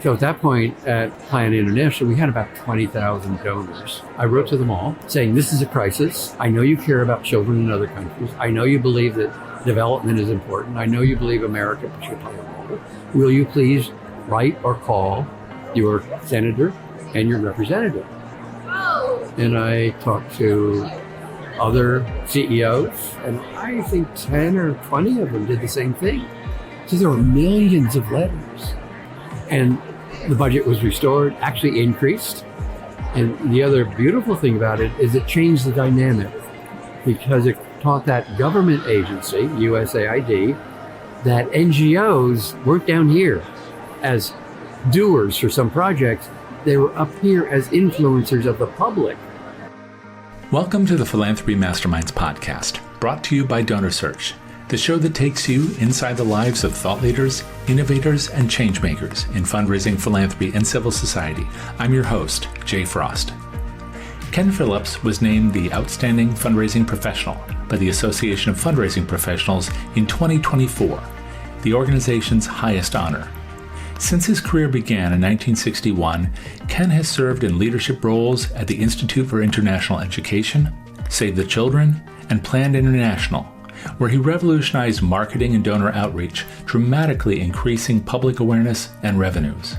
So at that point at Plan International, we had about 20,000 donors. I wrote to them all saying, this is a crisis. I know you care about children in other countries. I know you believe that development is important. I know you believe America should play a role. Will you please write or call your senator and your representative? And I talked to other CEOs, and I think 10 or 20 of them did the same thing. So there were millions of letters. And the budget was restored, actually increased. And the other beautiful thing about it is it changed the dynamic, because it taught that government agency, USAID, that NGOs weren't down here as doers for some projects. They were up here as influencers of the public. Welcome to the Philanthropy Masterminds podcast, brought to you by DonorSearch, the show that takes you inside the lives of thought leaders, innovators, and changemakers in fundraising, philanthropy, and civil society. I'm your host, Jay Frost. Ken Phillips was named the Outstanding Fundraising Professional by the Association of Fundraising Professionals in 2024, the organization's highest honor. Since his career began in 1961, Ken has served in leadership roles at the Institute for International Education, Save the Children, and Plan International, where he revolutionized marketing and donor outreach, dramatically increasing public awareness and revenues.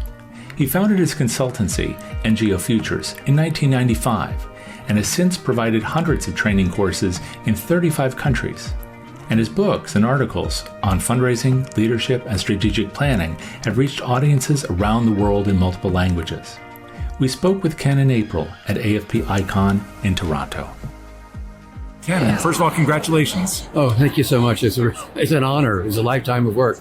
He founded his consultancy, NGO Futures, in 1995, and has since provided hundreds of training courses in 35 countries. And his books and articles on fundraising, leadership, and strategic planning have reached audiences around the world in multiple languages. We spoke with Ken in April at AFP ICON in Toronto. Ken, first of all, congratulations. Oh, thank you so much. It's an honor. It's a lifetime of work.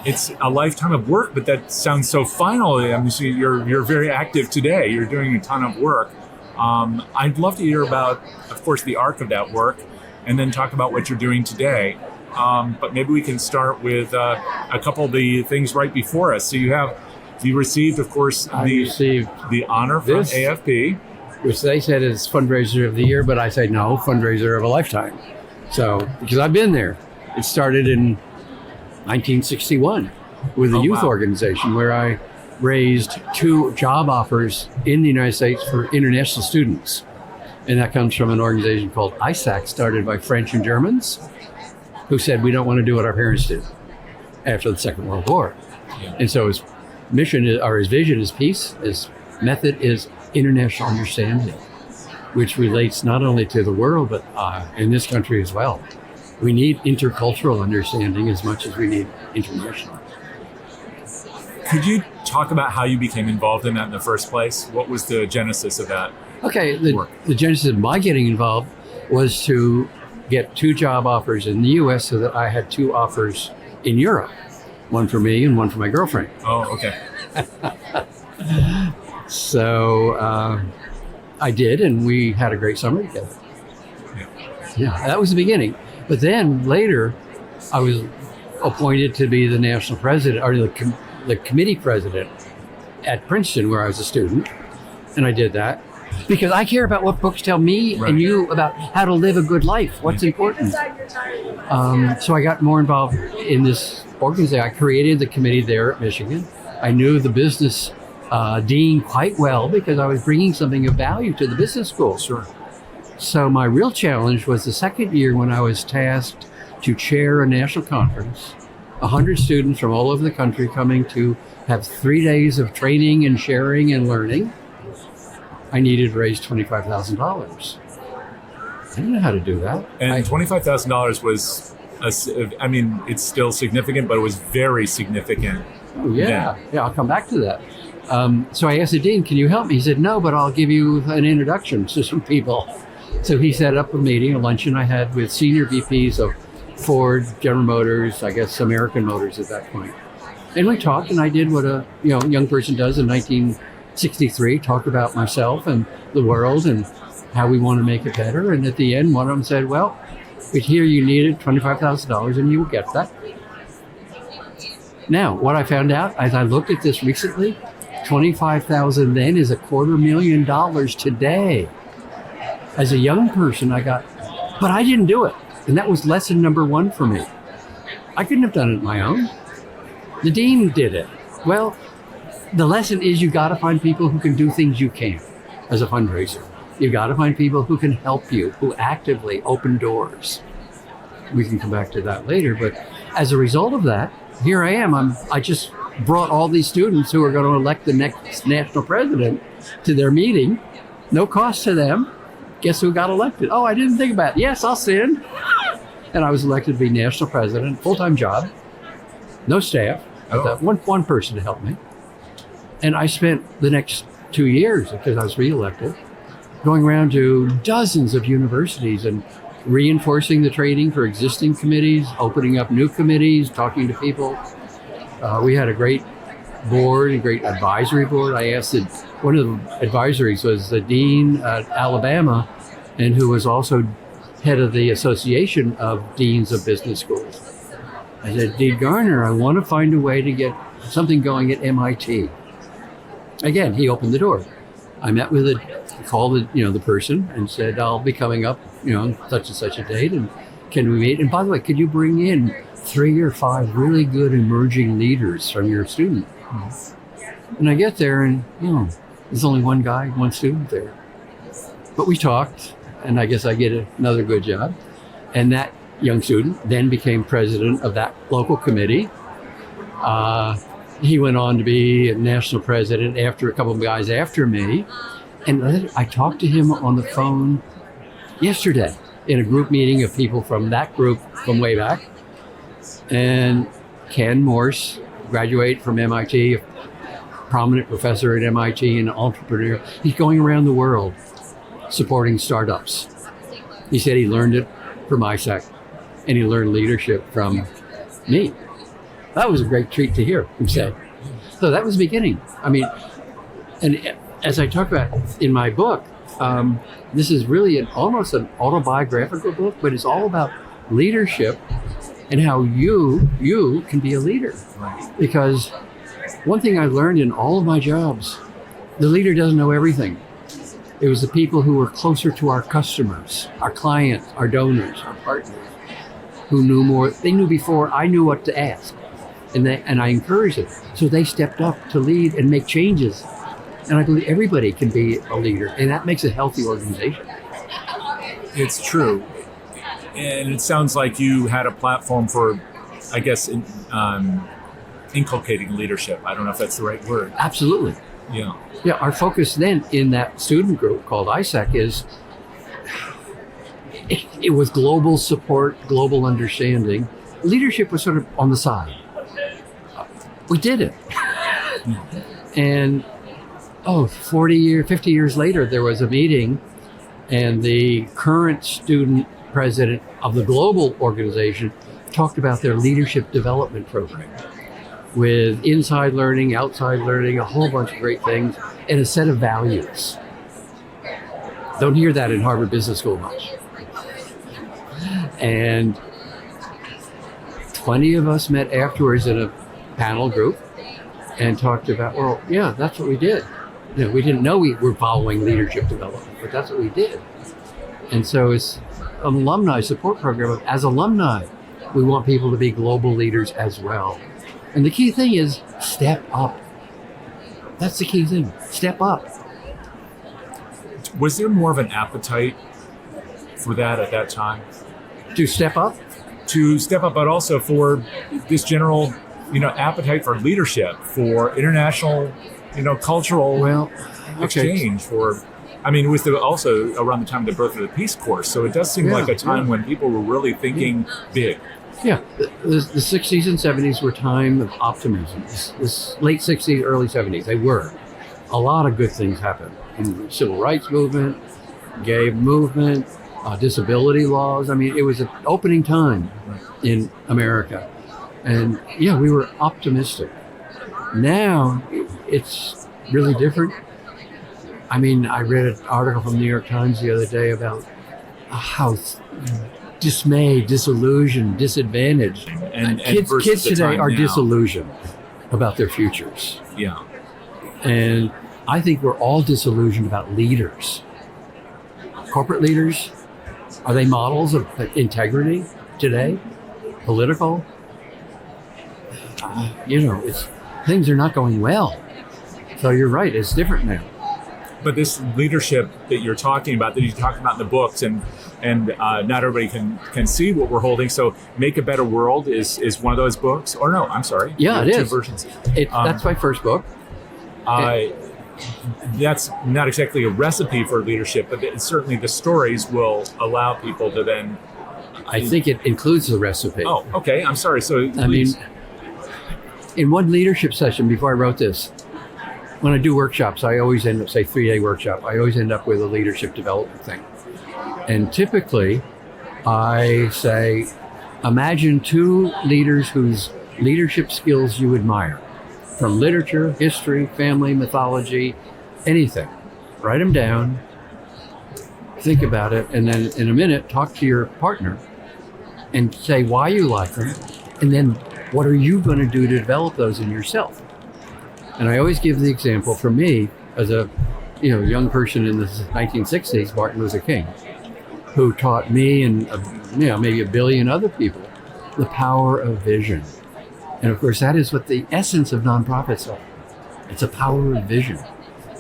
It's a lifetime of work, but that sounds so final. I mean, so you're very active today. You're doing a ton of work. I'd love to hear about, of course, the arc of that work, and then talk about what you're doing today. But maybe we can start with a couple of the things right before us. So you received, of course, the honor from AFP. Which they said is fundraiser of the year, but I said no, fundraiser of a lifetime. So, because I've been there. It started in 1961 with a youth organization where I raised 2 job offers in the United States for international students. And that comes from an organization called ISAC, started by French and Germans, who said, we don't want to do what our parents did after the Second World War. Yeah. And so his mission, or his vision is peace, his method is international understanding, which relates not only to the world, but in this country as well. We need intercultural understanding as much as we need international. Could you talk about how you became involved in that in the first place? What was the genesis of that? Okay, the genesis of my getting involved was to get 2 job offers in the U.S. so that I had 2 offers in Europe, one for me and one for my girlfriend. Oh, okay. So I did, and we had a great summer together. Yeah, that was the beginning. But then later, I was appointed to be the national president, or the committee president at Princeton, where I was a student, and I did that because I care about what books tell me and you about how to live a good life, what's important. So I got more involved in this organization. I created the committee there at Michigan. I knew the business dean quite well because I was bringing something of value to the business school. Sure. So my real challenge was the second year when I was tasked to chair a national conference, 100 students from all over the country coming to have 3 days of training and sharing and learning. I needed to raise $25,000. I didn't know how to do that. And $25,000 was, it's still significant, but it was very significant. Oh, yeah. Yeah, I'll come back to that. So I asked the dean, can you help me? He said, no, but I'll give you an introduction to some people. So he set up a meeting, a luncheon I had with senior VPs of Ford, General Motors, I guess American Motors at that point. And we talked, and I did what a young person does in 1963, talk about myself and the world and how we want to make it better. And at the end, one of them said, well, we hear you needed $25,000 and you will get that. Now, what I found out as I looked at this recently, $25,000 then is $250,000 today. As a young person, but I didn't do it. And that was lesson number 1 for me. I couldn't have done it on my own. The dean did it. Well, the lesson is you got to find people who can do things you can't as a fundraiser. You got to find people who can help you, who actively open doors. We can come back to that later, but as a result of that, here I am. I just brought all these students who are going to elect the next national president to their meeting. No cost to them. Guess who got elected? Oh, I didn't think about it. Yes, I'll send. And I was elected to be national president, full-time job, no staff, one person to help me. And I spent the next 2 years, because I was reelected, going around to dozens of universities and reinforcing the training for existing committees, opening up new committees, talking to people. We had a great board, a great advisory board. I asked that one of the advisories was the dean at Alabama, and who was also head of the Association of Deans of Business Schools. I said, Dean Garner, I want to find a way to get something going at MIT. Again, he opened the door. I met with called the person and said, I'll be coming up, such and such a date, and can we meet? And by the way, could you bring in 3 or 5 really good emerging leaders from your student? And I get there and, there's only one guy, one student there. But we talked, and I guess I get another good job. And that young student then became president of that local committee. He went on to be a national president after a couple of guys after me. And I talked to him on the phone yesterday in a group meeting of people from that group from way back. And Ken Morse, graduate from MIT, a prominent professor at MIT and entrepreneur. He's going around the world supporting startups. He said he learned it from ISAC, and he learned leadership from me. That was a great treat to hear him say. So that was the beginning. And as I talk about in my book, this is really almost an autobiographical book, but it's all about leadership and how you can be a leader. Because one thing I learned in all of my jobs, the leader doesn't know everything. It was the people who were closer to our customers, our clients, our donors, our partners, who knew more. They knew before I knew what to ask, and I encouraged it. So they stepped up to lead and make changes. And I believe everybody can be a leader, and that makes a healthy organization. It's true. And it sounds like you had a platform for, I guess, inculcating leadership. I don't know if that's the right word. Absolutely. Yeah. Yeah, our focus then in that student group called ISAC is, it was global support, global understanding. Leadership was sort of on the side. We did it. And 50 years later, there was a meeting, and the current student president of the global organization talked about their leadership development program with inside learning, outside learning, a whole bunch of great things, and a set of values. Don't hear that in Harvard Business School much. And 20 of us met afterwards in a panel group and talked about, well, yeah, that's what we did. We didn't know we were following leadership development, but that's what we did. And so it's an alumni support program. As alumni, we want people to be global leaders as well. And the key thing is step up. That's the key thing. Step up. Was there more of an appetite for that at that time? To step up? To step up, but also for this general, appetite for leadership, for international, cultural exchange, with also around the time of the birth of the Peace Corps. So it does seem like a time when people were really thinking big. Yeah, the 60s and 70s were time of optimism. This late 60s, early 70s, they were. A lot of good things happened in the civil rights movement, gay movement, disability laws. It was an opening time in America. And we were optimistic. Now it's really different. I read an article from the New York Times the other day about how dismayed, disillusioned, disadvantaged. And kids today are disillusioned about their futures. Yeah. And I think we're all disillusioned about leaders. Corporate leaders, are they models of integrity today? Political? Things are not going well. So you're right, it's different now. But this leadership that you're talking about, that you talk about in the books, and not everybody can see what we're holding. So Make a Better World is one of those books. Or no, I'm sorry. Yeah, it two is. Versions. That's my first book. That's not exactly a recipe for leadership, but certainly the stories will allow people to then... I think it includes the recipe. Oh, okay. I'm sorry. So I mean, in one leadership session before I wrote this, when I do workshops, I always end up, say 3-day workshop, I always end up with a leadership development thing. And typically I say, imagine 2 leaders whose leadership skills you admire, from literature, history, family, mythology, anything. Write them down, think about it, and then in a minute, talk to your partner and say why you like them, and then what are you going to do to develop those in yourself? And I always give the example from me as a young person in the 1960s, Martin Luther King, who taught me and maybe a billion other people the power of vision. And of course, that is what the essence of nonprofits are. It's a power of vision.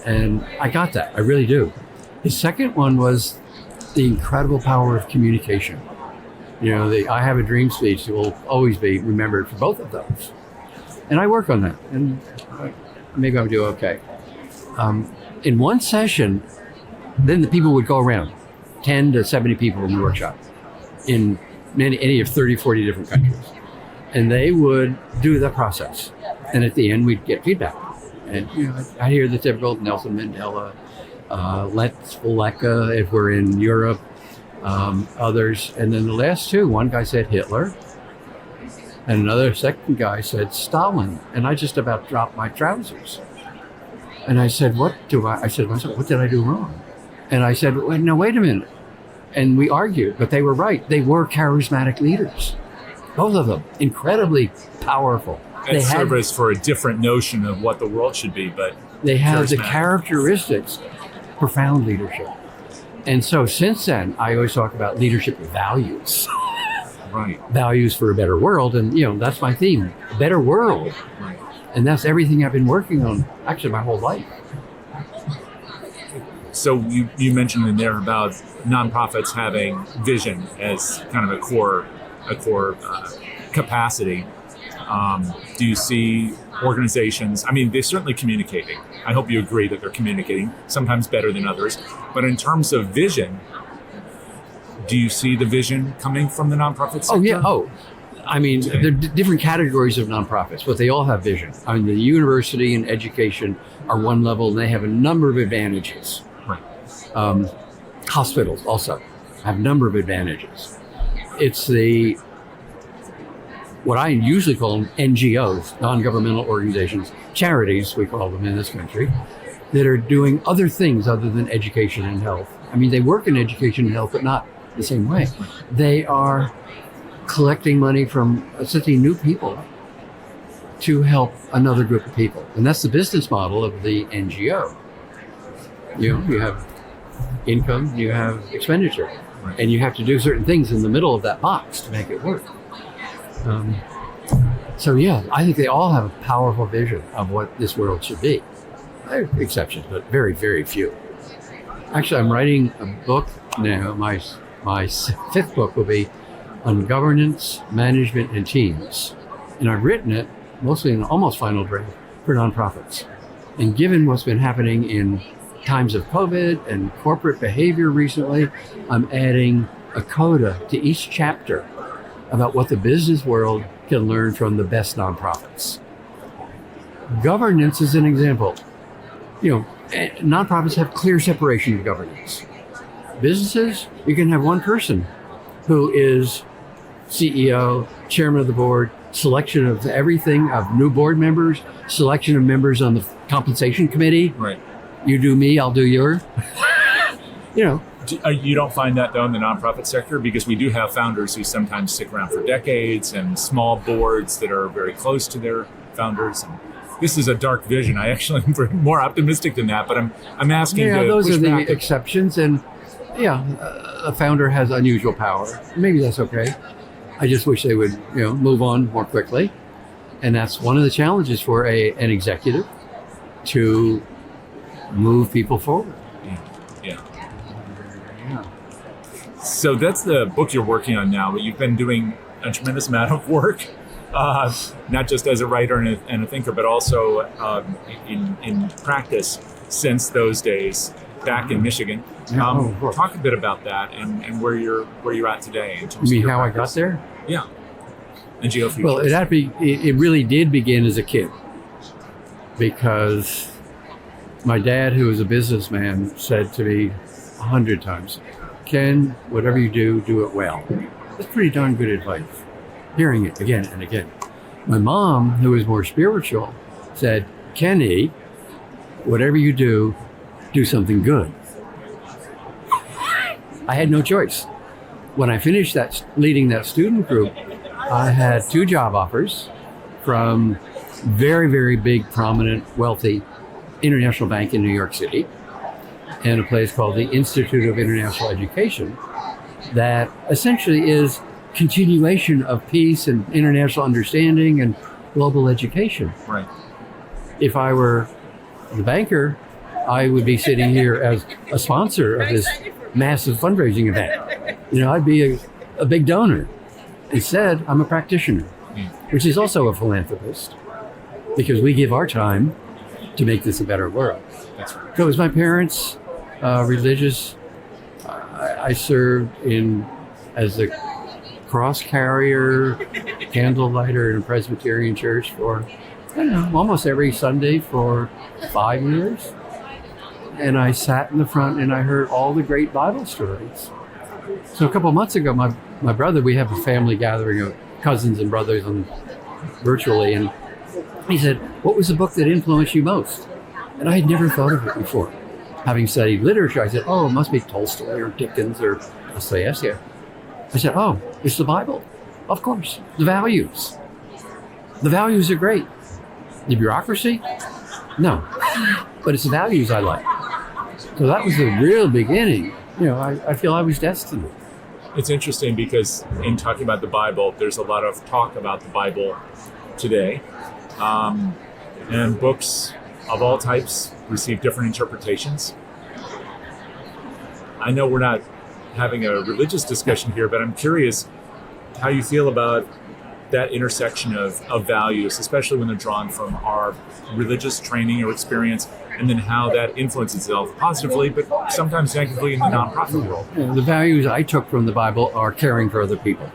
And I got that, I really do. The second one was the incredible power of communication. The I Have a Dream speech will always be remembered for both of those. And I work on that, and maybe I'll do okay. In one session, then the people would go around, 10 to 70 people in the workshop, in any of 30, 40 different countries. And they would do the process. And at the end, we'd get feedback. And I hear the typical Nelson Mandela, Let's Waleka if we're in Europe, others. And then the last 2, one guy said Hitler, and another second guy said Stalin. And I just about dropped my trousers. And I said, I said to myself, what did I do wrong? And I said, well, no, wait a minute. And we argued, but they were right. They were charismatic leaders. Both of them, incredibly powerful. And service for a different notion of what the world should be, but they have the characteristics, profound leadership. And so since then, I always talk about leadership values. Right. Values for a better world. And, that's my theme, better world. Right. And that's everything I've been working on, actually, my whole life. So you mentioned in there about nonprofits having vision as kind of a core capacity. Do you see organizations, they're certainly communicating. I hope you agree that they're communicating, sometimes better than others. But in terms of vision, do you see the vision coming from the nonprofit sector? Oh, yeah. There are different categories of nonprofits, but they all have vision. The university and education are one level, and they have a number of advantages. Right. Hospitals also have a number of advantages. It's what I usually call them NGOs, non-governmental organizations, charities, we call them in this country, that are doing other things other than education and health. They work in education and health, but not the same way. They are collecting money from assisting new people to help another group of people. And that's the business model of the NGO. You have income, you have expenditure, right. And you have to do certain things in the middle of that box to make it work. I think they all have a powerful vision of what this world should be. There are exceptions, but very, very few. Actually, I'm writing a book now. My 5th book will be on governance, management, and teams. And I've written it mostly in almost final draft for nonprofits. And given what's been happening in times of COVID and corporate behavior recently, I'm adding a coda to each chapter about what the business world can learn from the best nonprofits. Governance is an example. Nonprofits have clear separation of governance. Businesses, you can have one person who is CEO, chairman of the board, selection of everything, of new board members, selection of members on the compensation committee. Right. You do me, I'll do your. You don't find that, though, in the nonprofit sector? Because we do have founders who sometimes stick around for decades, and small boards that are very close to their founders. And this is a dark vision. I actually am more optimistic than that, but I'm asking. Yeah, those are the exceptions, and a founder has unusual power. Maybe that's okay. I just wish they would, move on more quickly, and that's one of the challenges for an executive. to move people forward. Yeah. So that's the book you're working on now, but you've been doing a tremendous amount of work, not just as a writer and a thinker, but also in practice since those days back in Michigan. Talk a bit about that and where you're at today in terms You mean of your how practice. I got there? Yeah. NGO Futures. Well, it really did begin as a kid, because my dad, who was a businessman, said to me 100 times, "Ken, whatever you do, do it well." That's pretty darn good advice. Hearing it again and again. My mom, who was more spiritual, said, "Kenny, whatever you do something good." I had no choice. When I finished leading that student group, I had 2 job offers from very, very big, prominent, wealthy international bank in New York City and a place called the Institute of International Education that essentially is continuation of peace and international understanding and global education. Right. If I were the banker, I would be sitting here as a sponsor of this massive fundraising event. I'd be a big donor. Instead, I'm a practitioner, which is also a philanthropist, because we give our time to make this a better world. That's right. So as my parents, religious, I served as a cross carrier, candle lighter in a Presbyterian church for, almost every Sunday for 5 years. And I sat in the front and I heard all the great Bible stories. So a couple of months ago, my brother, we have a family gathering of cousins and brothers virtually, and he said, "What was the book that influenced you most?" And I had never thought of it before. Having studied literature, I said, "Oh, it must be Tolstoy or Dickens or Dostoevsky." I said, "Oh, it's the Bible." Of course, the values. The values are great. The bureaucracy? No. But it's the values I like. So that was the real beginning. I feel I was destined. It's interesting because in talking about the Bible, there's a lot of talk about the Bible today. And books of all types receive different interpretations. I know we're not having a religious discussion here, but I'm curious how you feel about that intersection of values, especially when they're drawn from our religious training or experience, and then how that influences itself positively, but sometimes negatively in the nonprofit world. The values I took from the Bible are caring for other people.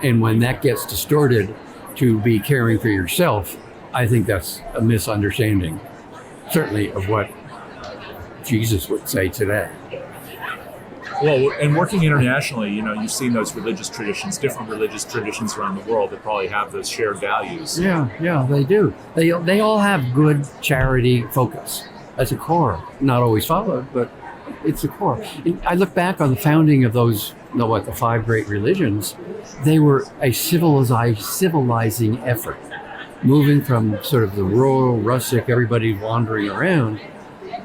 And when that gets distorted to be caring for yourself, I think that's a misunderstanding, certainly of what Jesus would say today. Well, and working internationally, you've seen those religious traditions, different religious traditions around the world that probably have those shared values. Yeah, they do. They all have good charity focus as a core. Not always followed, but it's a core. I look back on the founding of those, the 5 great religions. They were a civilizing effort, moving from sort of the rural, rustic, everybody wandering around,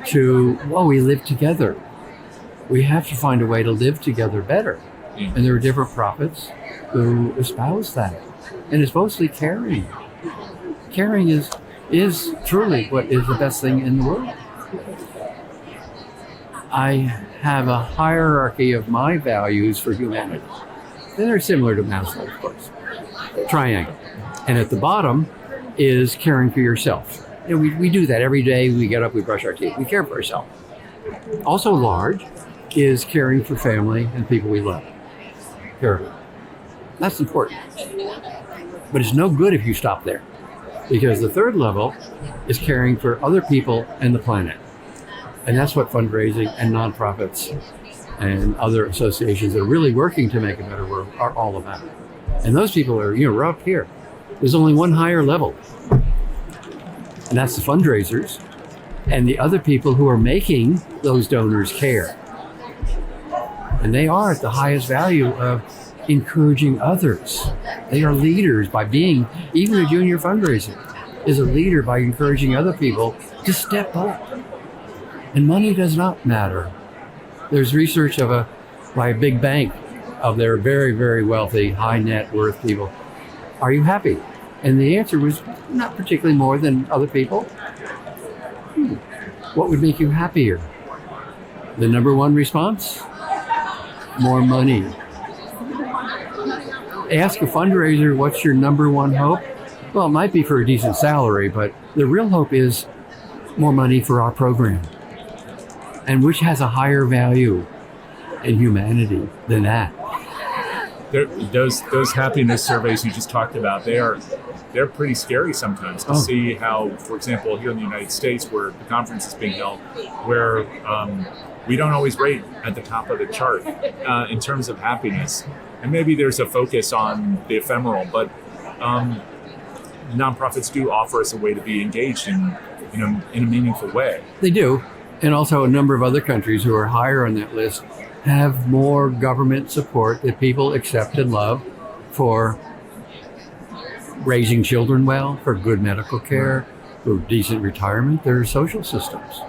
to, we live together. We have to find a way to live together better. And there are different prophets who espouse that. And it's mostly caring. Caring is truly what is the best thing in the world. I have a hierarchy of my values for humanity. They're similar to Maslow, of course. Triangle. And at the bottom is caring for yourself. We do that every day. We get up, we brush our teeth. We care for ourselves. Also large is caring for family and people we love. That's important. But it's no good if you stop there, because the 3rd level is caring for other people and the planet. And that's what fundraising and nonprofits and other associations that are really working to make a better world are all about. And those people are, we're up here. There's only one higher level, and that's the fundraisers and the other people who are making those donors care. And they are at the highest value of encouraging others. They are leaders by being, even a junior fundraiser is a leader by encouraging other people to step up. And money does not matter. There's research by a big bank of their very, very wealthy, high net worth people. Are you happy? And the answer was not particularly more than other people. What would make you happier? The number one response? More money. Ask a fundraiser, what's your number one hope? Well, it might be for a decent salary, but the real hope is more money for our program. And which has a higher value in humanity than that? Those happiness surveys you just talked about, they're pretty scary sometimes to see how, for example, here in the United States, where the conference is being held, where we don't always rate at the top of the chart in terms of happiness. And maybe there's a focus on the ephemeral, but nonprofits do offer us a way to be engaged in a meaningful way. They do. And also a number of other countries who are higher on that list have more government support that people accept and love for raising children well, for good medical care, for decent retirement, their social systems.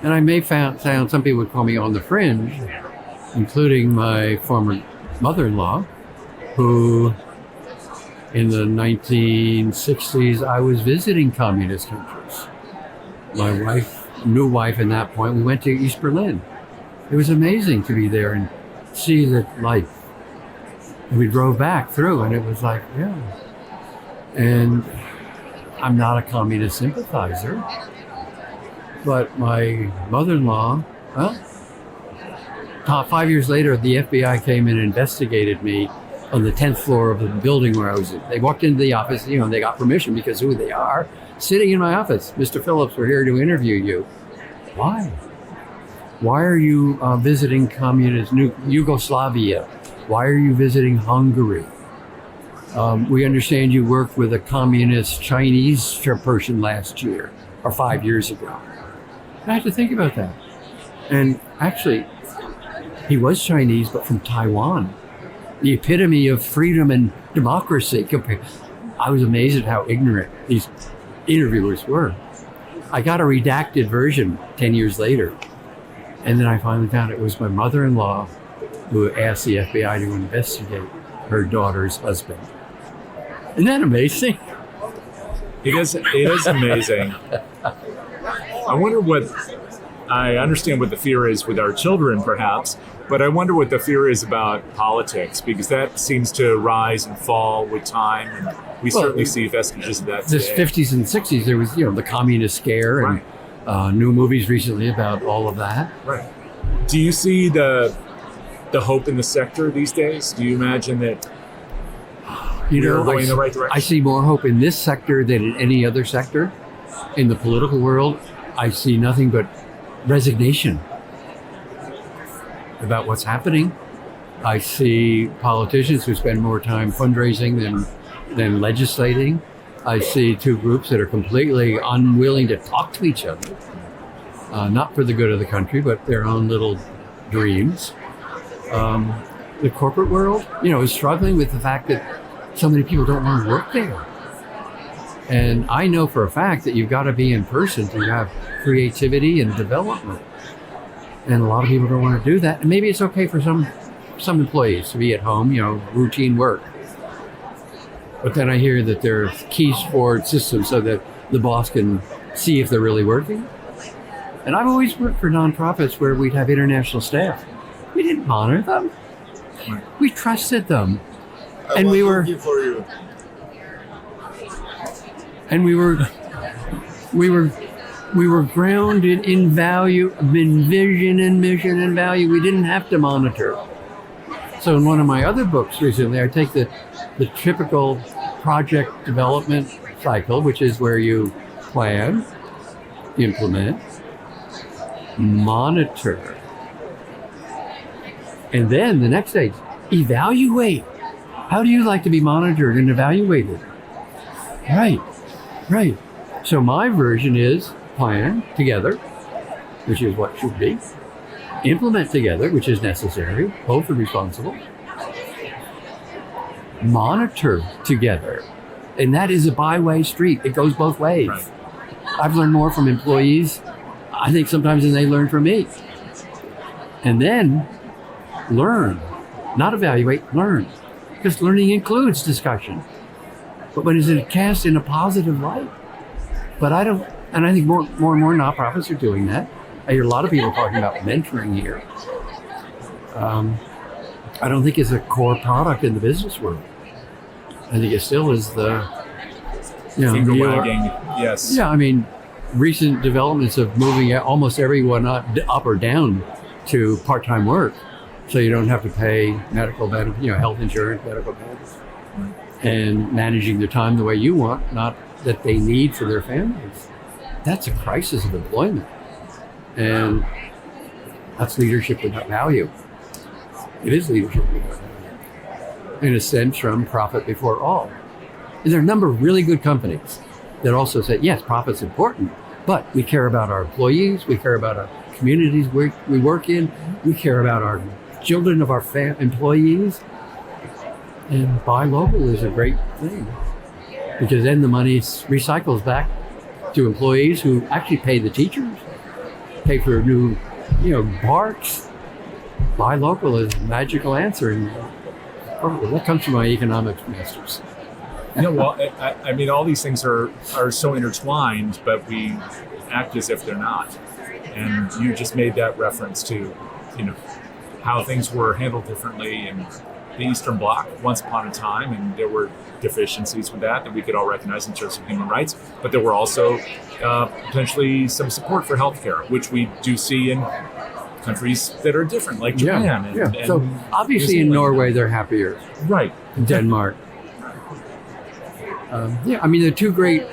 And I may found some people would call me on the fringe, including my former mother-in-law, who in the 1960s, I was visiting communist countries. My new wife at that point, we went to East Berlin. It was amazing to be there and see the life. And we drove back through and it was like, yeah. And I'm not a communist sympathizer, but my mother-in-law, 5 years later, the FBI came and investigated me on the 10th floor of the building where I was in. They walked into the office, they got permission because who they are, sitting in my office. Mr. Phillips, we're here to interview you. Why? Why are you visiting communist Yugoslavia? Why are you visiting Hungary? We understand you worked with a communist Chinese person last year or 5 years ago. I had to think about that. And actually, he was Chinese, but from Taiwan. The epitome of freedom and democracy. I was amazed at how ignorant these interviewers were. I got a redacted version 10 years later. And then I finally found it was my mother-in-law who asked the FBI to investigate her daughter's husband. Isn't that amazing? It is amazing. I understand what the fear is with our children, perhaps, but I wonder what the fear is about politics, because that seems to rise and fall with time, and we certainly see vestiges of that today. This 50s and 60s, there was, the communist scare, and new movies recently about all of that. Right. Do you see the hope in the sector these days? Do you imagine that we're going in the right direction? I see more hope in this sector than in any other sector. In the political world, I see nothing but resignation about what's happening. I see politicians who spend more time fundraising than legislating. I see two groups that are completely unwilling to talk to each other, not for the good of the country, but their own little dreams. The corporate world, is struggling with the fact that so many people don't want to work there. And I know for a fact that you've got to be in person to have creativity and development. And a lot of people don't want to do that. And maybe it's okay for some employees to be at home, routine work. But then I hear that there are keys for systems so that the boss can see if they're really working. And I've always worked for nonprofits where we'd have international staff. We didn't monitor them. We trusted them. And we were grounded in value, in vision and mission and value. We didn't have to monitor. So in one of my other books recently, I take the typical project development cycle, which is where you plan, implement, monitor, and then the next stage, evaluate. How do you like to be monitored and evaluated? Right. So my version is plan together, which is what should be. Implement together, which is necessary. Both are responsible. Monitor together. And that is a by-way street. It goes both ways. Right. I've learned more from employees, I think sometimes, than they learn from me. And then learn. Not evaluate, learn. Because learning includes discussion. But when it's cast in a positive light. But I And I think more and more nonprofits are doing that. I hear a lot of people talking about mentoring here. I don't think it's a core product in the business world. I think it still is the, finger wagging. Yes. Yeah, I mean, recent developments of moving almost everyone up or down to part-time work, so you don't have to pay medical benefits, health insurance, medical benefits, and managing their time the way you want, not that they need for their families. That's a crisis of employment, and that's leadership without value. It is leadership without value, and it stems from profit before all. And there are a number of really good companies that also say, yes, profit's important, but we care about our employees, we care about our communities we work in, we care about our children of our employees. And buy local is a great thing, because then the money recycles back to employees who actually pay the teachers, pay for new, parks. Buy local is a magical answer, and that comes from my economics masters. Well, I mean, all these things are so intertwined, but we act as if they're not. And you just made that reference to, how things were handled differently in the Eastern Bloc once upon a time, and there were deficiencies with that we could all recognize in terms of human rights. But there were also potentially some support for healthcare, which we do see in countries that are different, like Japan. And so obviously in Norway they're happier. Right. In Denmark. I mean, the two great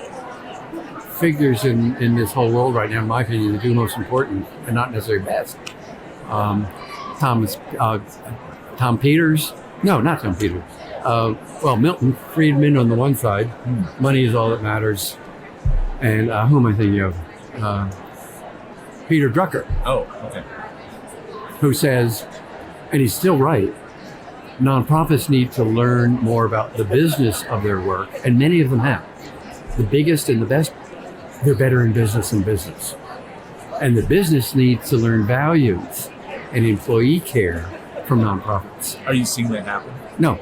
figures in this whole world right now, in my opinion, the two most important and not necessarily best. Tom Peters. No, not Tom Peters. Milton Friedman on the one side. Money is all that matters. And who am I thinking of? Peter Drucker. Oh, okay. Who says, and he's still right, nonprofits need to learn more about the business of their work, and many of them have. The biggest and the best, they're better in business than business. And the business needs to learn values and employee care from nonprofits. Are you seeing that happen? No.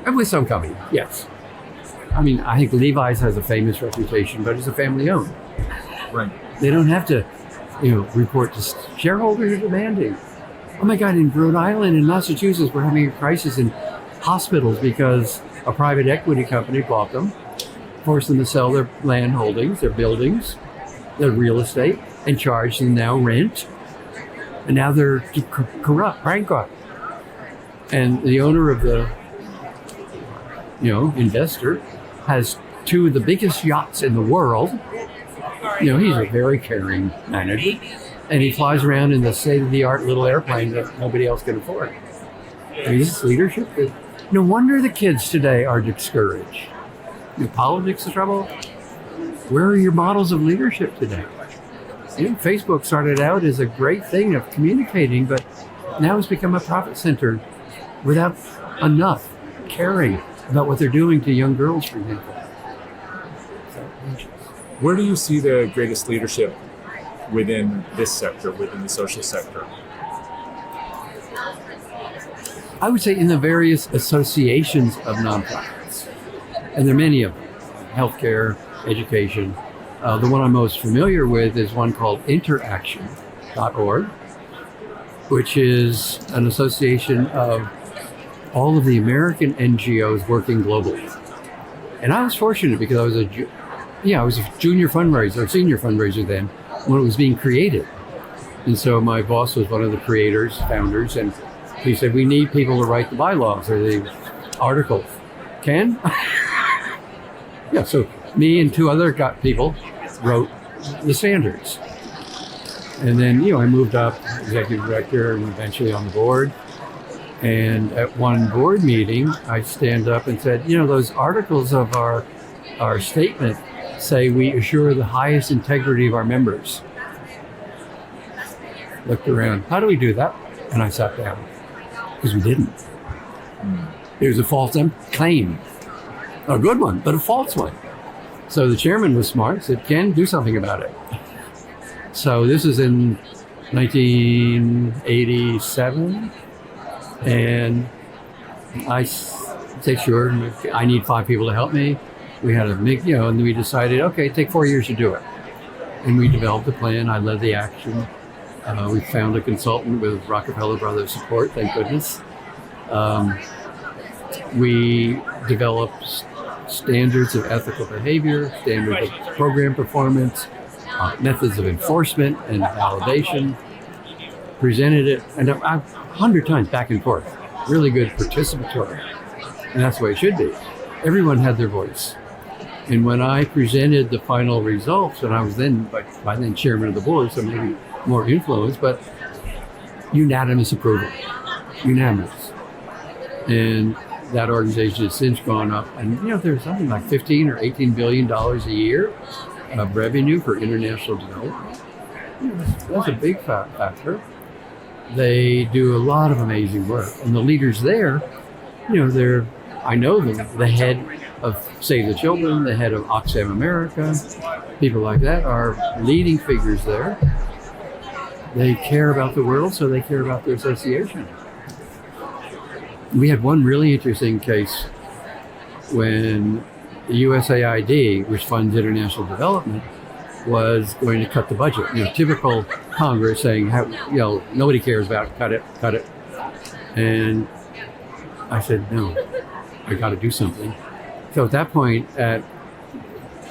And with some companies, yes. I mean, I think Levi's has a famous reputation, but it's a family owned. Right. They don't have to, report to shareholders are demanding. Oh my God, in Rhode Island and Massachusetts, we're having a crisis in hospitals because a private equity company bought them, forced them to sell their land holdings, their buildings, their real estate, and charged them now rent. And now they're corrupt, bankrupt. And the owner of the, investor has two of the biggest yachts in the world. He's a very caring manager. And he flies around in the state-of-the-art little airplane that nobody else can afford. I mean, this is leadership. No wonder the kids today are discouraged. Politics is trouble. Where are your models of leadership today? Facebook started out as a great thing of communicating, but now it's become a profit center without enough caring about what they're doing to young girls, for example. Where do you see the greatest leadership within this sector, within the social sector? I would say in the various associations of nonprofits. And there are many of them. Healthcare, education. The one I'm most familiar with is one called interaction.org, which is an association of all of the American NGOs working globally. And I was fortunate because I was a junior fundraiser, or senior fundraiser then, when it was being created. And so my boss was one of the creators, founders, and he said, we need people to write the bylaws or the articles. Ken? Yeah, so me and two other people wrote the standards. And then, I moved up, executive director, and eventually on the board. And at one board meeting, I stand up and said, those articles of our statement say we assure the highest integrity of our members. Looked around, how do we do that? And I sat down, because we didn't. It was a false claim. A good one, but a false one. So the chairman was smart, said, Ken, do something about it. So this is in 1987, and I said, sure, I need 5 people to help me. We had a big, and we decided, okay, take 4 years to do it. and we developed a plan. I led the action. We found a consultant with Rockefeller Brothers support, thank goodness. We developed standards of ethical behavior, standards of program performance, methods of enforcement and validation, presented it, and 100 times back and forth. Really good participatory. And that's the way it should be. Everyone had their voice. And when I presented the final results, and I was then, by then chairman of the board, so maybe more influence, but unanimous approval. Unanimous. And that organization has since gone up, and there's something like 15 or 18 billion dollars a year of revenue for international development. That's a big factor. They do a lot of amazing work, and the leaders there, I know them, the head of Save the Children, the head of Oxfam America, people like that are leading figures there. They care about the world, so they care about their association. We had one really interesting case when the USAID, which funds international development, was going to cut the budget. Typical Congress saying, nobody cares about it, cut it. And I said, no, I got to do something. So at that point at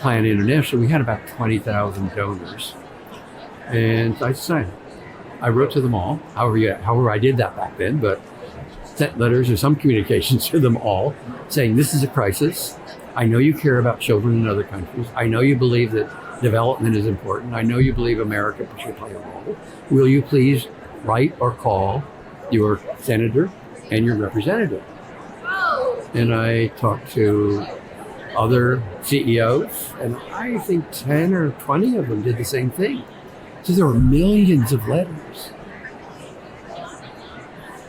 Plan International, we had about 20,000 donors. And I decided, I wrote to them all, however I did that back then, but sent letters or some communications to them all saying, this is a crisis. I know you care about children in other countries. I know you believe that development is important. I know you believe America should play a role. Will you please write or call your senator and your representative? And I talked to other CEOs, and I think 10 or 20 of them did the same thing. So there were millions of letters.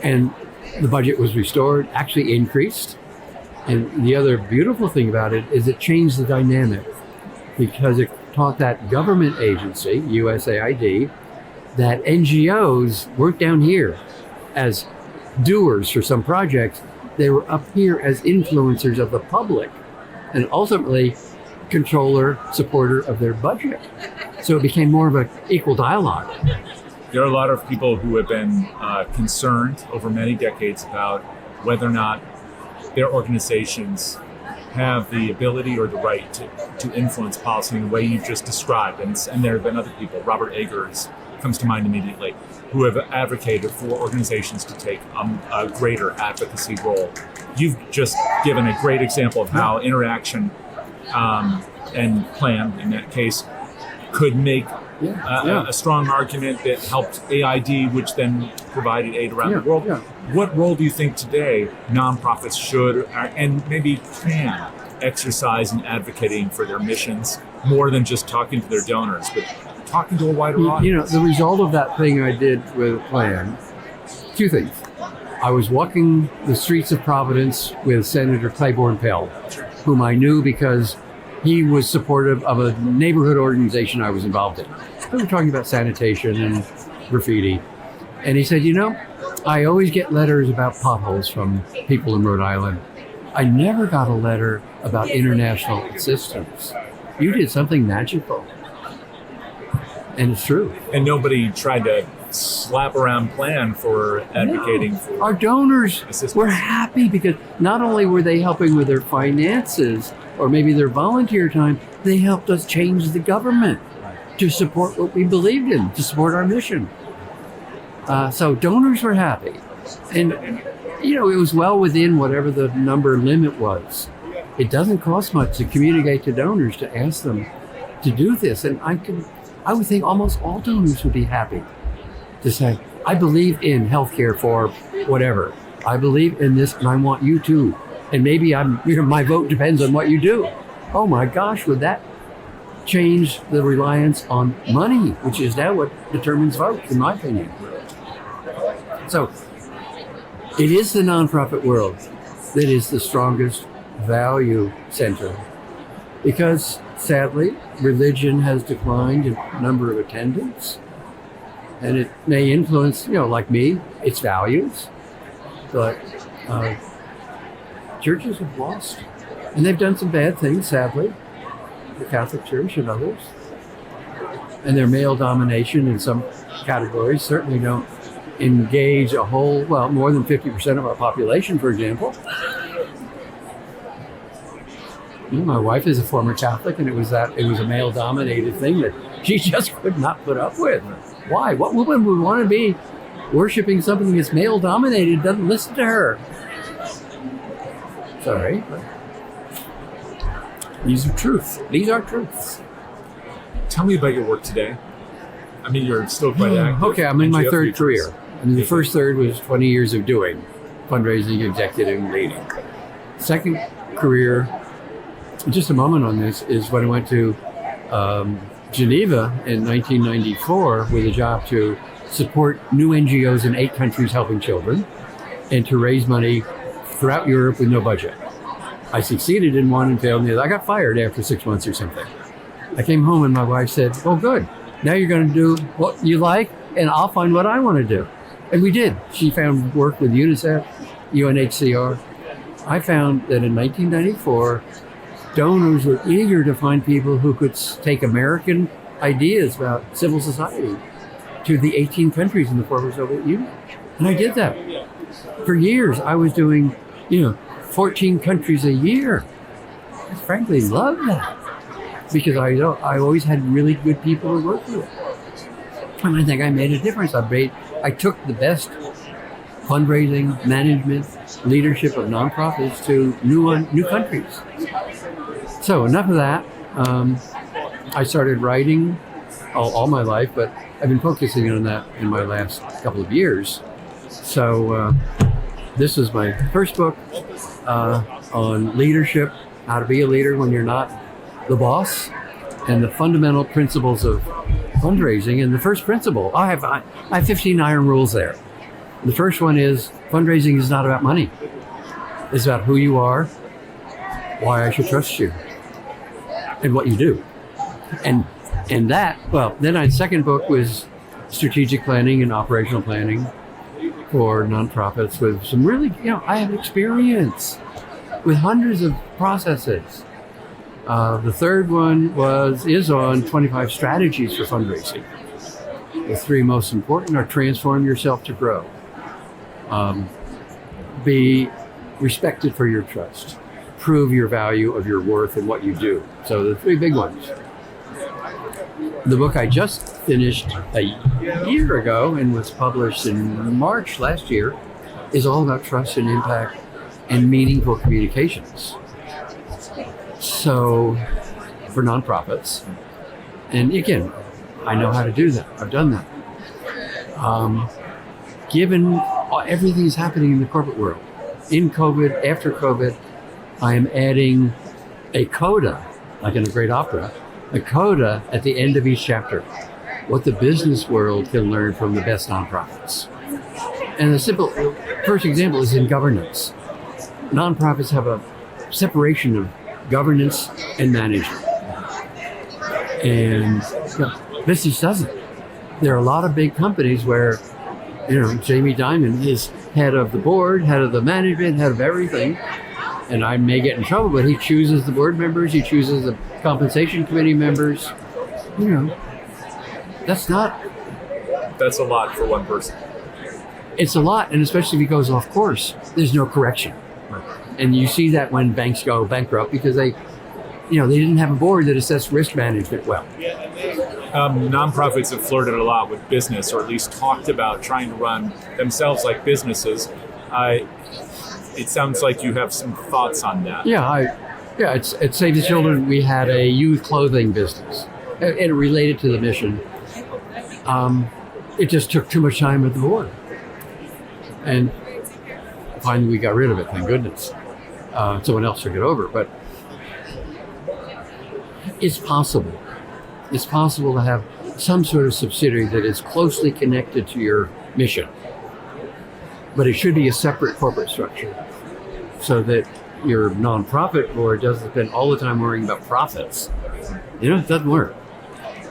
And the budget was restored, actually increased. And the other beautiful thing about it is it changed the dynamic, because it taught that government agency, USAID, that NGOs weren't down here as doers for some projects. They were up here as influencers of the public and ultimately controller, supporter of their budget. So it became more of an equal dialogue. There are a lot of people who have been concerned over many decades about whether or not their organizations have the ability or the right to influence policy in the way you've just described. And there have been other people, Robert Agers comes to mind immediately, who have advocated for organizations to take a greater advocacy role. You've just given a great example of how interaction and plan, in that case, could make a strong argument that helped AID, which then provided aid around the world. Yeah. What role do you think today nonprofits should and maybe can exercise in advocating for their missions, more than just talking to their donors, but talking to a wider audience? The result of that thing I did with Plan, two things. I was walking the streets of Providence with Senator Claiborne Pell, whom I knew because he was supportive of a neighborhood organization I was involved in. We were talking about sanitation and graffiti. And he said, I always get letters about potholes from people in Rhode Island. I never got a letter about international assistance. You did something magical. And it's true. And nobody tried to slap around Plan for advocating for our donors assistance. Were happy because not only were they helping with their finances or maybe their volunteer time, they helped us change the government to support what we believed in, to support our mission. So donors were happy. And, it was well within whatever the number limit was. It doesn't cost much to communicate to donors to ask them to do this. And I would think almost all donors would be happy to say, I believe in healthcare for whatever. I believe in this and I want you to. And maybe my vote depends on what you do. Oh my gosh, would that change the reliance on money, which is now what determines votes, in my opinion. So it is the nonprofit world that is the strongest value center, because sadly, religion has declined in number of attendants, and it may influence, like me, its values, but churches have lost, and they've done some bad things, sadly, the Catholic Church and others. and their male domination in some categories certainly don't engage more than 50% of our population, for example. My wife is a former Catholic, and it was a male-dominated thing that she just could not put up with. Why? What woman would want to be worshiping something that's male-dominated, doesn't listen to her? Sorry. These are truths. These are truths. Tell me about your work today. I mean, you're still quite active. Okay, I'm in my NGO third Futures. career. The first third was 20 years of doing fundraising, executive, leading. Second career, just a moment on this, is when I went to Geneva in 1994 with a job to support new NGOs in 8 countries helping children and to raise money throughout Europe with no budget. I succeeded in one and failed in the other. I got fired after 6 months or something. I came home and my wife said, "Oh, good. Now you're going to do what you like and I'll find what I want to do." And we did. She found work with UNICEF, UNHCR. I found that in 1994, donors were eager to find people who could take American ideas about civil society to the 18 countries in the former Soviet Union. And I did that. For years, I was doing, 14 countries a year. I frankly loved that because I always had really good people to work with. And I think I made a difference. I took the best fundraising, management, leadership of nonprofits to new countries. So enough of that. I started writing all my life, but I've been focusing on that in my last couple of years. So this is my first book on leadership, how to be a leader when you're not the boss, and the fundamental principles of fundraising. And the first principle, I have 15 iron rules there. The first one is fundraising is not about money. It's about who you are, why I should trust you, and what you do. And that, then my second book was strategic planning and operational planning for nonprofits with some really, I have experience with hundreds of processes. The third one is on 25 strategies for fundraising. The 3 most important are transform yourself to grow. Be respected for your trust. Prove your value of your worth and what you do. So the 3 big ones. The book I just finished a year ago and was published in March last year is all about trust and impact and meaningful communications. So for nonprofits, and again, I know how to do that. I've done that. Given everything is happening in the corporate world, in COVID, after COVID, I am adding a coda, like in a great opera, a coda at the end of each chapter, what the business world can learn from the best nonprofits. And the simple first example is in governance. Nonprofits have a separation of governance and management. And business doesn't. There are a lot of big companies where, Jamie Dimon is head of the board, head of the management, head of everything. And I may get in trouble, but he chooses the board members, he chooses the compensation committee members. That's a lot for one person. It's a lot, and especially if he goes off course, there's no correction. And you see that when banks go bankrupt because they didn't have a board that assessed risk management well. Nonprofits have flirted a lot with business, or at least talked about trying to run themselves like businesses. It sounds like you have some thoughts on that. At Save the Children, we had a youth clothing business, and it related to the mission. It just took too much time at the board. And finally we got rid of it, thank goodness. Someone else took it over, but it's possible. It's possible to have some sort of subsidiary that is closely connected to your mission. But it should be a separate corporate structure so that your nonprofit board doesn't spend all the time worrying about profits. It doesn't work.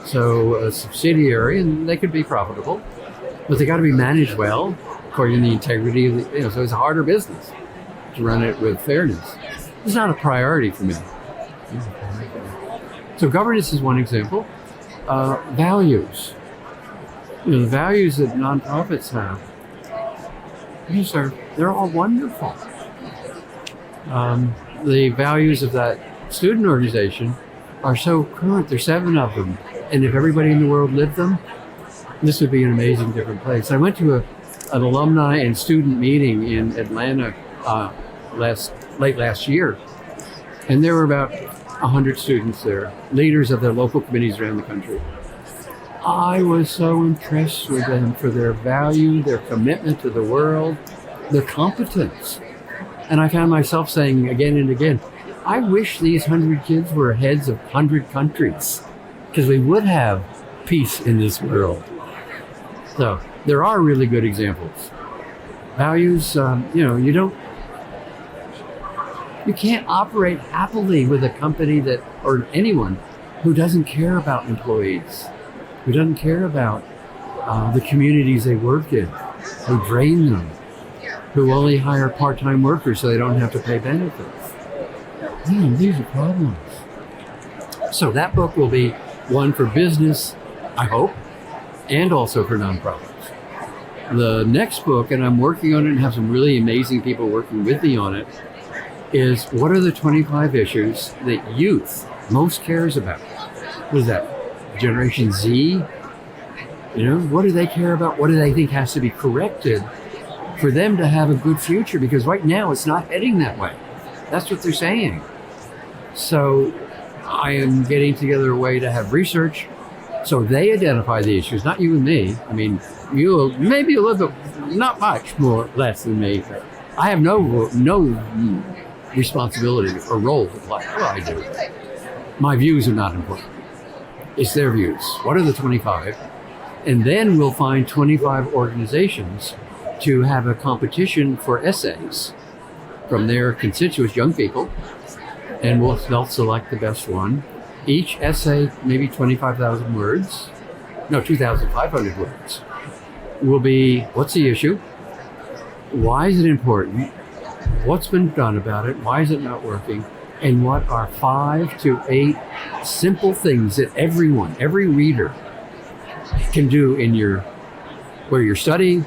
So a subsidiary, and they could be profitable, but they got to be managed well according to the integrity of the, so it's a harder business to run it with fairness. It's not a priority for me. So governance is one example. Values. The values that nonprofits have, they're all wonderful. The values of that student organization are so current. There's 7 of them. And if everybody in the world lived them, this would be an amazing different place. I went to an alumni and student meeting in Atlanta late last year. And there were about 100 students there, leaders of their local committees around the country. I was so impressed with them for their value, their commitment to the world, their competence. And I found myself saying again and again, I wish these 100 kids were heads of 100 countries, because we would have peace in this world. So there are really good examples. Values, you can't operate happily with a company or anyone who doesn't care about employees, who doesn't care about the communities they work in, who drain them, who only hire part-time workers so they don't have to pay benefits. Man, these are problems. So that book will be one for business, I hope, and also for nonprofits. The next book, and I'm working on it and have some really amazing people working with me on it, is what are the 25 issues that youth most cares about? What is that? Generation Z? What do they care about? What do they think has to be corrected for them to have a good future? Because right now it's not heading that way. That's what they're saying. So I am getting together a way to have research so they identify the issues, not you and me. I mean, you maybe a little bit, not much more, less than me. But I have no responsibility or role to play. Well, I do. My views are not important. It's their views. What are the 25? And then we'll find 25 organizations to have a competition for essays from their constituents, young people, and they'll select the best one. Each essay, maybe 25,000 words, no, 2,500 words, will be, what's the issue? Why is it important? What's been done about it? Why is it not working? And what are 5 to 8 simple things that every reader can do in where you're studying,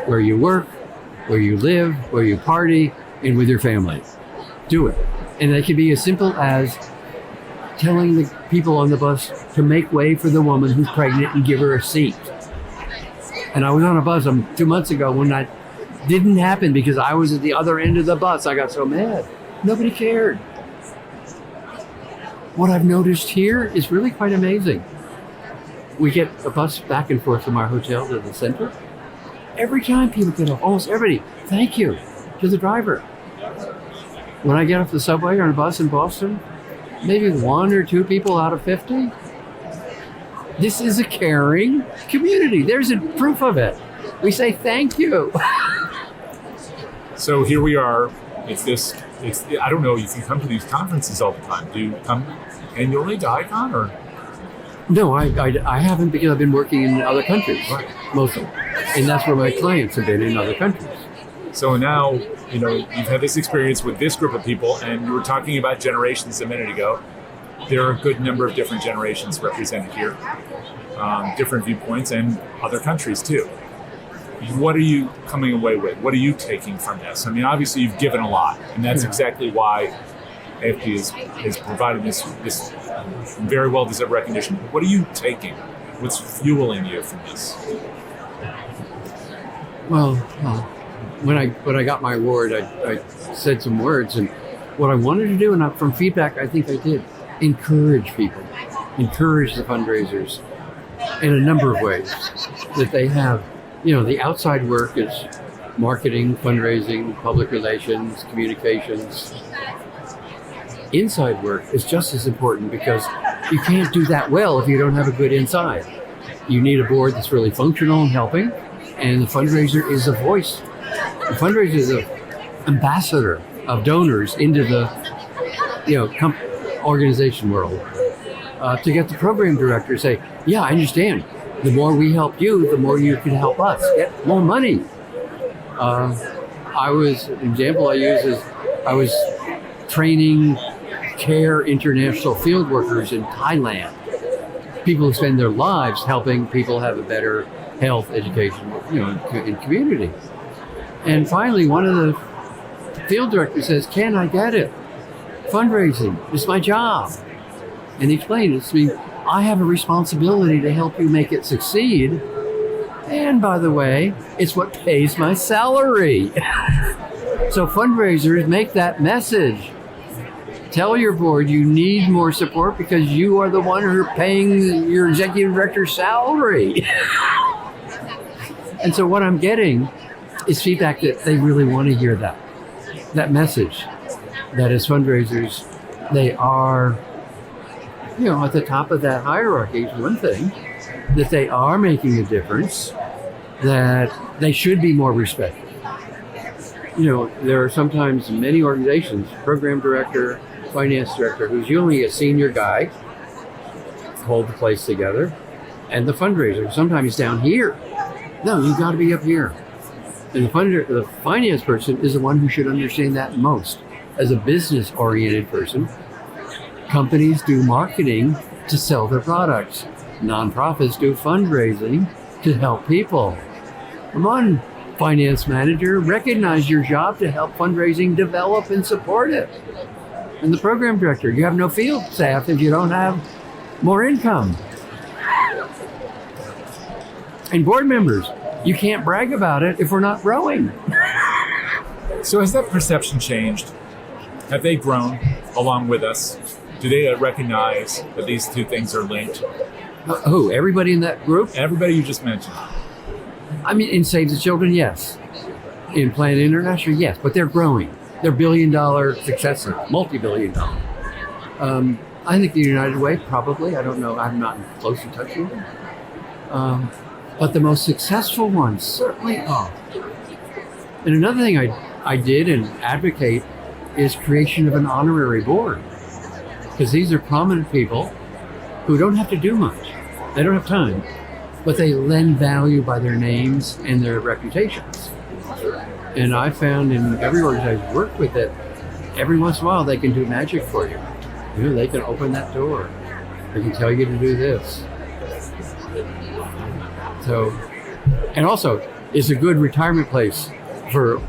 where you work, where you live, where you party, and with your family. Do it. And they can be as simple as telling the people on the bus to make way for the woman who's pregnant and give her a seat. And I was on a bus 2 months ago when that didn't happen because I was at the other end of the bus. I got so mad. Nobody cared. What I've noticed here is really quite amazing. We get a bus back and forth from our hotel to the center. Every time people get off, almost everybody, thank you to the driver. When I get off the subway or on a bus in Boston, maybe 1 or 2 people out of 50. This is a caring community. There's a proof of it. We say thank you. So here we are. I don't know if you come to these conferences all the time. Do you come annually to ICON or? No, I haven't, because I've been working in other countries, right, mostly. And that's where my clients have been, in other countries. So now, you've had this experience with this group of people, and you were talking about generations a minute ago. There are a good number of different generations represented here, different viewpoints, and other countries too. What are you coming away with? What are you taking from this? I mean, obviously you've given a lot, and that's exactly why AFP has provided this very well-deserved recognition. What are you taking? What's fueling you from this? Well, when I got my award, I said some words, and what I wanted to do, and from feedback, I think I did, encourage people, encourage the fundraisers in a number of ways that they have. The outside work is marketing, fundraising, public relations, communications. Inside work is just as important, because you can't do that well if you don't have a good inside. You need a board that's really functional and helping, and the fundraiser is a voice. The fundraiser is an ambassador of donors into the organization world. To get the program director to say, yeah, I understand. The more we help you, the more you can help us get more money. An example I use is I was training CARE international field workers in Thailand. people who spend their lives helping people have a better health, education, and community. And finally, one of the field directors says, Ken, I get it. Fundraising is my job. And he explained it to me, I have a responsibility to help you make it succeed. And by the way, it's what pays my salary. So fundraisers, make that message. Tell your board you need more support because you are the one who are paying your executive director's salary. And so what I'm getting is feedback that they really want to hear that message, that as fundraisers, they are, at the top of that hierarchy is one thing, that they are making a difference, that they should be more respected. There are sometimes many organizations, program director, finance director, who's usually a senior guy, hold the place together, and the fundraiser, sometimes down here. No, you've got to be up here. And the finance person is the one who should understand that most. As a business-oriented person, companies do marketing to sell their products. Nonprofits do fundraising to help people. Come on, finance manager, recognize your job to help fundraising develop and support it. And the program director, you have no field staff if you don't have more income. And board members, you can't brag about it if we're not growing. So has that perception changed? Have they grown along with us? Do they recognize that these two things are linked? Who? Everybody in that group? Everybody you just mentioned. I mean, in Save the Children, yes. In Plan International, yes. But they're growing. They're billion-dollar successes, multi-billion-dollar. I think the United Way, probably. I don't know. I'm not close to touching them. But the most successful ones certainly are. And another thing I did and advocate is creation of an honorary board. Because these are prominent people who don't have to do much. They don't have time. But they lend value by their names and their reputations. And I found in every organization I work with that every once in a while they can do magic for you. They can open that door. They can tell you to do this. So, and also, it's a good retirement place for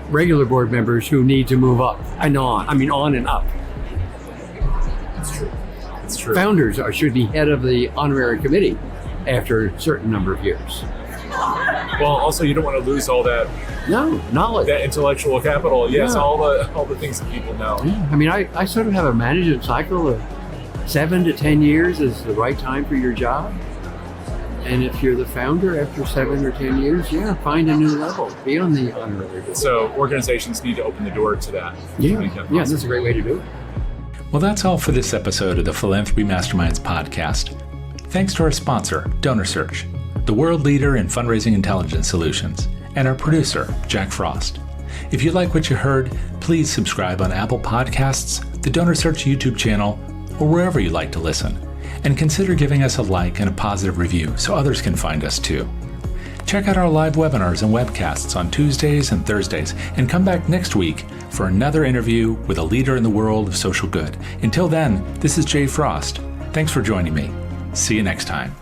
regular board members who need to move up and on. I mean, on and up. That's true. That's true. Founders should be head of the honorary committee after a certain number of years. Well, also, you don't want to lose all that. No, knowledge. That intellectual capital. Yes, Yeah. all the things that people know. Yeah. I mean, I sort of have a management cycle of 7 to 10 years is the right time for your job. And if you're the founder after 7 or 10 years, find a new level. Be on the honorary board. So organizations need to open the door to that. Yeah, that's a great way to do it. Well, that's all for this episode of the Philanthropy Masterminds podcast. Thanks to our sponsor, DonorSearch, the world leader in fundraising intelligence solutions, and our producer, Jack Frost. If you like what you heard, please subscribe on Apple Podcasts, the DonorSearch YouTube channel, or wherever you like to listen. And consider giving us a like and a positive review so others can find us too. Check out our live webinars and webcasts on Tuesdays and Thursdays, and come back next week for another interview with a leader in the world of social good. Until then, this is Jay Frost. Thanks for joining me. See you next time.